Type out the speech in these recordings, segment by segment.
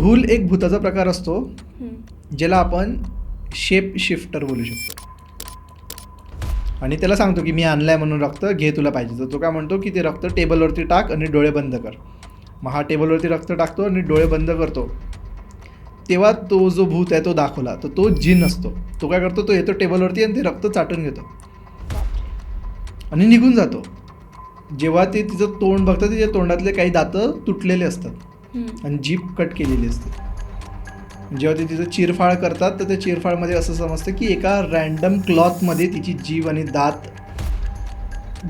घूल एक भूताचा प्रकार असतो ज्याला आपण शेप शिफ्टर बोलू शकतो. आणि त्याला सांगतो की मी आणलाय म्हणून रक्त घे तुला पाहिजे. तर तो काय म्हणतो की ते रक्त टेबलवरती टाक आणि डोळे बंद कर. मग हा टेबलवरती रक्त टाकतो आणि डोळे बंद करतो. तेव्हा तो जो भूत आहे तो दाखवला, तर तो जिन असतो. तो काय करतो, तो येतो टेबलवरती आणि ते रक्त चाटून घेतो आणि निघून जातो. जेव्हा ते तिचं तोंड बघतं, तिच्या तोंडातले काही दातं तुटलेले असतात आणि जीभ कट केलेली असते. जेव्हा ते तिचं चिरफाळ करतात, तर त्या चिरफाळमध्ये असं समजतं की एका रँडम क्लॉथमध्ये तिची जीभ आणि दात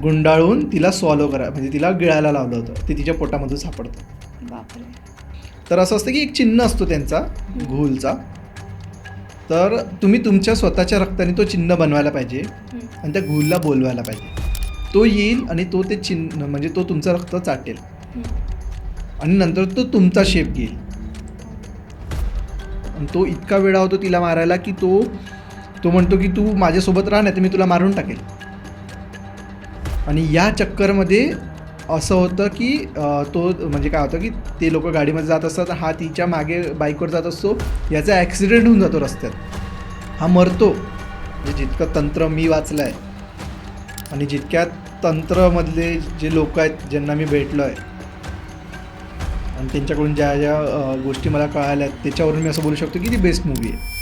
गुंडाळून तिला स्वॉलो करा, म्हणजे तिला गिळायला लावलं होतं. ते तिच्या पोटामधून सापडतं. बापरे. तर असं असतं की एक चिन्ह असतो त्यांचा, घूलचा. तर तुम्ही तुमच्या स्वतःच्या रक्ताने तो चिन्ह बनवायला पाहिजे आणि त्या घूलला बोलवायला पाहिजे. तो येईल आणि तो ते चिन्ह, म्हणजे तो तुमचं रक्त चाटेल आणि नंतर तो तुमचा शेप घेईल. आणि तो इतका वेळा होतो तिला मारायला की तो म्हणतो की तू माझ्यासोबत राह, नाही तर मी तुला मारून टाकेल. आणि या चक्करमध्ये असं होतं की तो म्हणजे काय होतं की ते लोक गाडीमध्ये जात असतात, हा तिच्या मागे बाईकवर जात असतो, याचा ॲक्सिडेंट होऊन जातो रस्त्यात. हा मरतो. म्हणजे जितकं तंत्र मी वाचलं आहे आणि जितक्या तंत्रमधले जे लोक आहेत ज्यांना मी भेटलो आहे आणि त्यांच्याकडून ज्या ज्या गोष्टी मला कळाल्या आहेत, त्याच्यावरून मी असं बोलू शकतो की ती बेस्ट मूवी आहे.